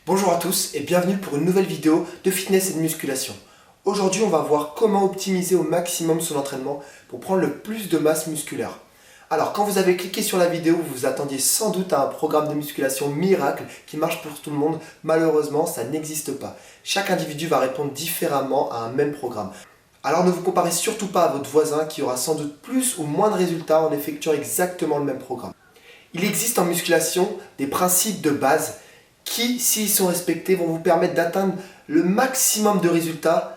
Bonjour à tous et bienvenue pour une nouvelle vidéo de fitness et de musculation. Aujourd'hui on va voir comment optimiser au maximum son entraînement pour prendre le plus de masse musculaire. Alors quand vous avez cliqué sur la vidéo, vous vous attendiez sans doute à un programme de musculation miracle qui marche pour tout le monde. Malheureusement ça n'existe pas. Chaque individu va répondre différemment à un même programme. Alors ne vous comparez surtout pas à votre voisin qui aura sans doute plus ou moins de résultats en effectuant exactement le même programme. Il existe en musculation des principes de base qui, s'ils sont respectés, vont vous permettre d'atteindre le maximum de résultats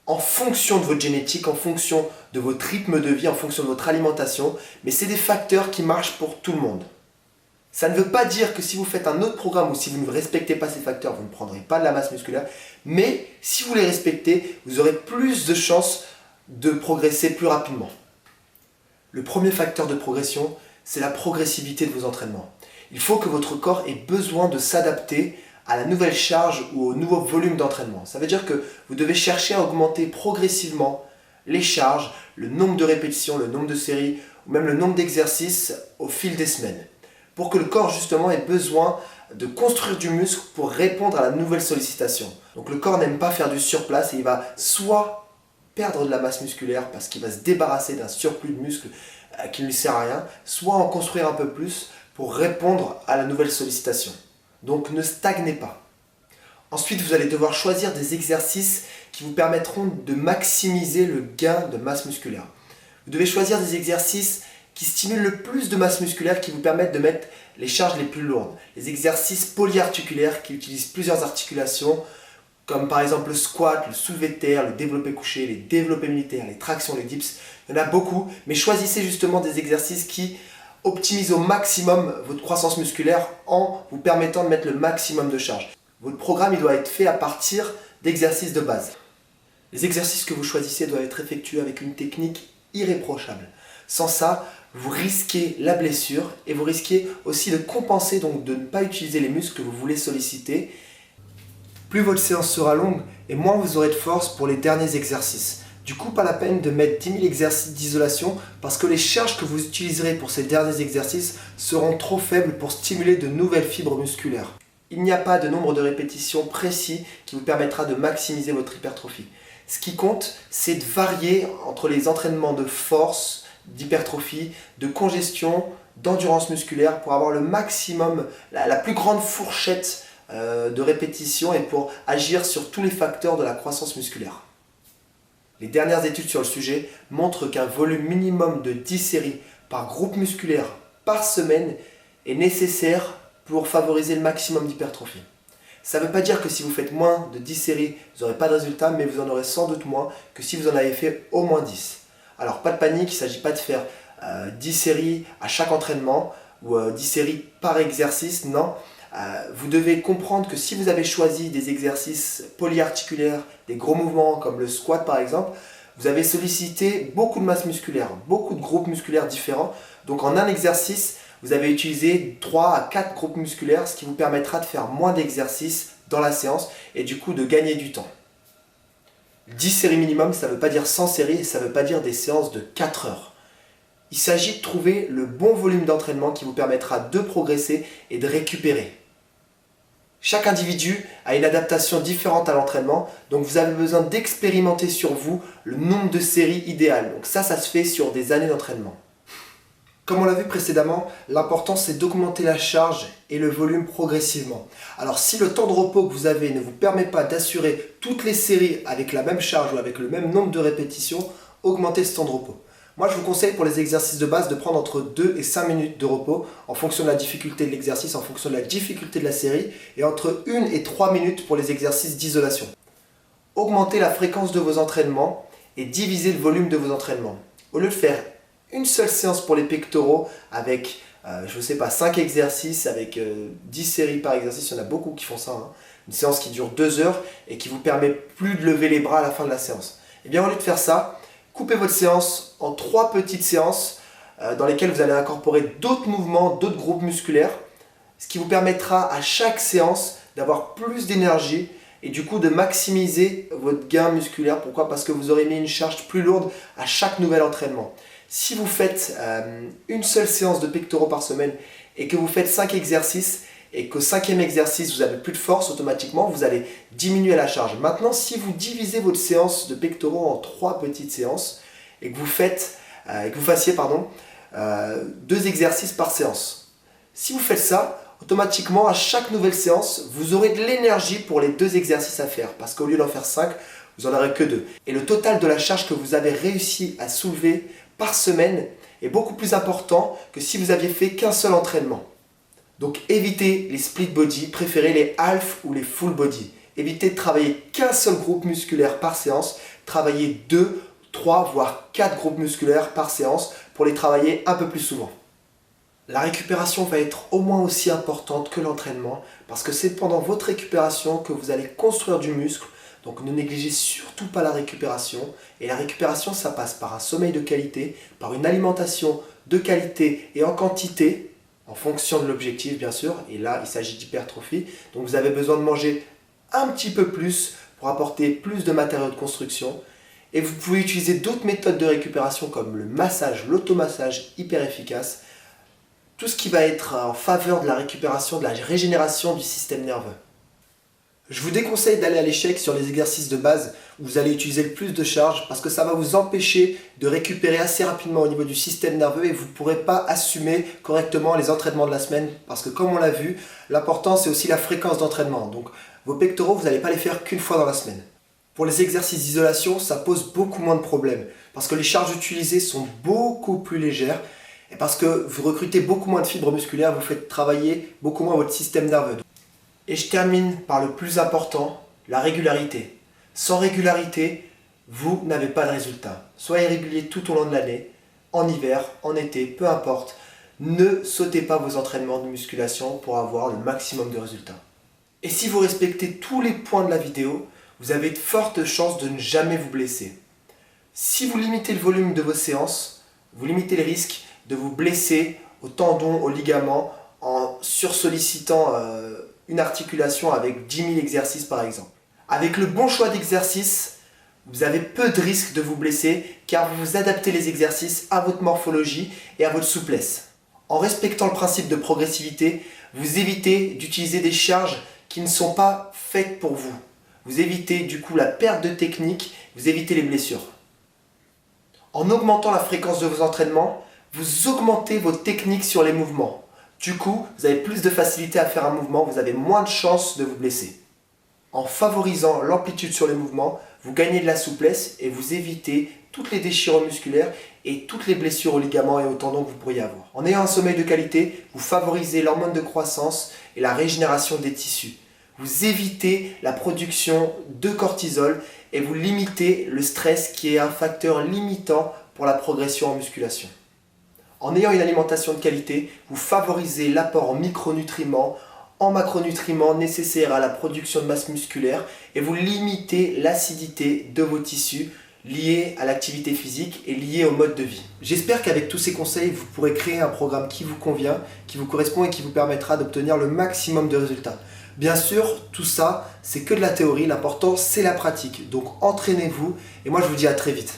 en fonction de votre génétique, en fonction de votre rythme de vie, en fonction de votre alimentation. Mais c'est des facteurs qui marchent pour tout le monde. Ça ne veut pas dire que si vous faites un autre programme ou si vous ne respectez pas ces facteurs, vous ne prendrez pas de la masse musculaire. Mais si vous les respectez, vous aurez plus de chances de progresser plus rapidement. Le premier facteur de progression, c'est la progressivité de vos entraînements. Il faut que votre corps ait besoin de s'adapter à la nouvelle charge ou au nouveau volume d'entraînement. Ça veut dire que vous devez chercher à augmenter progressivement les charges, le nombre de répétitions, le nombre de séries ou même le nombre d'exercices au fil des semaines. Pour que le corps justement ait besoin de construire du muscle pour répondre à la nouvelle sollicitation. Donc le corps n'aime pas faire du surplace et il va soit perdre de la masse musculaire parce qu'il va se débarrasser d'un surplus de muscle qui ne lui sert à rien, soit en construire un peu plus pour répondre à la nouvelle sollicitation. Donc ne stagnez pas. Ensuite, vous allez devoir choisir des exercices qui vous permettront de maximiser le gain de masse musculaire. Vous devez choisir des exercices qui stimulent le plus de masse musculaire, qui vous permettent de mettre les charges les plus lourdes. Les exercices polyarticulaires qui utilisent plusieurs articulations, comme par exemple le squat, le soulevé de terre, le développé couché, les développés militaires, les tractions, les dips. Il y en a beaucoup, mais choisissez justement des exercices qui optimisez au maximum votre croissance musculaire en vous permettant de mettre le maximum de charge. Votre programme il doit être fait à partir d'exercices de base. Les exercices que vous choisissez doivent être effectués avec une technique irréprochable. Sans ça, vous risquez la blessure et vous risquez aussi de compenser, donc de ne pas utiliser les muscles que vous voulez solliciter. Plus votre séance sera longue et moins vous aurez de force pour les derniers exercices. Du coup, pas la peine de mettre 10 000 exercices d'isolation parce que les charges que vous utiliserez pour ces derniers exercices seront trop faibles pour stimuler de nouvelles fibres musculaires. Il n'y a pas de nombre de répétitions précis qui vous permettra de maximiser votre hypertrophie. Ce qui compte, c'est de varier entre les entraînements de force, d'hypertrophie, de congestion, d'endurance musculaire pour avoir le maximum, la plus grande fourchette de répétitions et pour agir sur tous les facteurs de la croissance musculaire. Les dernières études sur le sujet montrent qu'un volume minimum de 10 séries par groupe musculaire par semaine est nécessaire pour favoriser le maximum d'hypertrophie. Ça ne veut pas dire que si vous faites moins de 10 séries, vous n'aurez pas de résultat, mais vous en aurez sans doute moins que si vous en avez fait au moins 10. Alors pas de panique, il ne s'agit pas de faire 10 séries à chaque entraînement ou 10 séries par exercice, non. Vous devez comprendre que si vous avez choisi des exercices polyarticulaires, des gros mouvements comme le squat par exemple, vous avez sollicité beaucoup de masse musculaire, beaucoup de groupes musculaires différents. Donc en un exercice, vous avez utilisé 3 à 4 groupes musculaires, ce qui vous permettra de faire moins d'exercices dans la séance et du coup de gagner du temps. 10 séries minimum, ça ne veut pas dire 100 séries et ça ne veut pas dire des séances de 4 heures. Il s'agit de trouver le bon volume d'entraînement qui vous permettra de progresser et de récupérer. Chaque individu a une adaptation différente à l'entraînement, donc vous avez besoin d'expérimenter sur vous le nombre de séries idéales. Donc ça se fait sur des années d'entraînement. Comme on l'a vu précédemment, l'important c'est d'augmenter la charge et le volume progressivement. Alors si le temps de repos que vous avez ne vous permet pas d'assurer toutes les séries avec la même charge ou avec le même nombre de répétitions, augmentez ce temps de repos. Moi, je vous conseille pour les exercices de base de prendre entre 2 et 5 minutes de repos en fonction de la difficulté de l'exercice, en fonction de la difficulté de la série et entre 1 et 3 minutes pour les exercices d'isolation. Augmentez la fréquence de vos entraînements et divisez le volume de vos entraînements. Au lieu de faire une seule séance pour les pectoraux avec, 5 exercices, avec 10 séries par exercice, il y en a beaucoup qui font ça, hein. Une séance qui dure 2 heures et qui vous permet plus de lever les bras à la fin de la séance. Et bien au lieu de faire ça, coupez votre séance en 3 petites séances dans lesquelles vous allez incorporer d'autres mouvements, d'autres groupes musculaires, ce qui vous permettra à chaque séance d'avoir plus d'énergie et du coup de maximiser votre gain musculaire. Pourquoi? Parce que vous aurez mis une charge plus lourde à chaque nouvel entraînement. Si vous faites une seule séance de pectoraux par semaine et que vous faites 5 exercices, et qu'au 5e exercice vous avez plus de force, automatiquement vous allez diminuer la charge. Maintenant, si vous divisez votre séance de pectoraux en 3 petites séances et que vous fassiez 2 exercices par séance. Si vous faites ça, automatiquement à chaque nouvelle séance, vous aurez de l'énergie pour les 2 exercices à faire parce qu'au lieu d'en faire 5, vous n'en aurez que 2. Et le total de la charge que vous avez réussi à soulever par semaine est beaucoup plus important que si vous aviez fait qu'un seul entraînement. Donc évitez les split body, préférez les half ou les full body. Évitez de travailler qu'un seul groupe musculaire par séance, travaillez 2, 3 voire 4 groupes musculaires par séance pour les travailler un peu plus souvent. La récupération va être au moins aussi importante que l'entraînement parce que c'est pendant votre récupération que vous allez construire du muscle. Donc ne négligez surtout pas la récupération. Et la récupération, ça passe par un sommeil de qualité, par une alimentation de qualité et en quantité, en fonction de l'objectif bien sûr. Et là, il s'agit d'hypertrophie. Donc vous avez besoin de manger un petit peu plus pour apporter plus de matériaux de construction. Et vous pouvez utiliser d'autres méthodes de récupération comme le massage, l'automassage hyper efficace. Tout ce qui va être en faveur de la récupération, de la régénération du système nerveux. Je vous déconseille d'aller à l'échec sur les exercices de base où vous allez utiliser le plus de charge parce que ça va vous empêcher de récupérer assez rapidement au niveau du système nerveux et vous ne pourrez pas assumer correctement les entraînements de la semaine parce que comme on l'a vu, l'important c'est aussi la fréquence d'entraînement. Donc vos pectoraux, vous n'allez pas les faire qu'une fois dans la semaine. Pour les exercices d'isolation, ça pose beaucoup moins de problèmes parce que les charges utilisées sont beaucoup plus légères et parce que vous recrutez beaucoup moins de fibres musculaires, vous faites travailler beaucoup moins votre système nerveux. Et je termine par le plus important, la régularité. Sans régularité, vous n'avez pas de résultat. Soyez régulier tout au long de l'année, en hiver, en été, peu importe. Ne sautez pas vos entraînements de musculation pour avoir le maximum de résultats. Et si vous respectez tous les points de la vidéo, vous avez de fortes chances de ne jamais vous blesser. Si vous limitez le volume de vos séances, vous limitez les risques de vous blesser aux tendons, aux ligaments, en sursollicitant une articulation avec 10 000 exercices par exemple. Avec le bon choix d'exercices, vous avez peu de risques de vous blesser car vous adaptez les exercices à votre morphologie et à votre souplesse. En respectant le principe de progressivité, vous évitez d'utiliser des charges qui ne sont pas faites pour vous. Vous évitez du coup la perte de technique, vous évitez les blessures. En augmentant la fréquence de vos entraînements, vous augmentez votre technique sur les mouvements. Du coup, vous avez plus de facilité à faire un mouvement, vous avez moins de chances de vous blesser. En favorisant l'amplitude sur les mouvements, vous gagnez de la souplesse et vous évitez toutes les déchirures musculaires et toutes les blessures aux ligaments et aux tendons que vous pourriez avoir. En ayant un sommeil de qualité, vous favorisez l'hormone de croissance et la régénération des tissus. Vous évitez la production de cortisol et vous limitez le stress qui est un facteur limitant pour la progression en musculation. En ayant une alimentation de qualité, vous favorisez l'apport en micronutriments, en macronutriments nécessaires à la production de masse musculaire et vous limitez l'acidité de vos tissus liés à l'activité physique et liés au mode de vie. J'espère qu'avec tous ces conseils, vous pourrez créer un programme qui vous convient, qui vous correspond et qui vous permettra d'obtenir le maximum de résultats. Bien sûr, tout ça, c'est que de la théorie, l'important c'est la pratique. Donc entraînez-vous et moi je vous dis à très vite.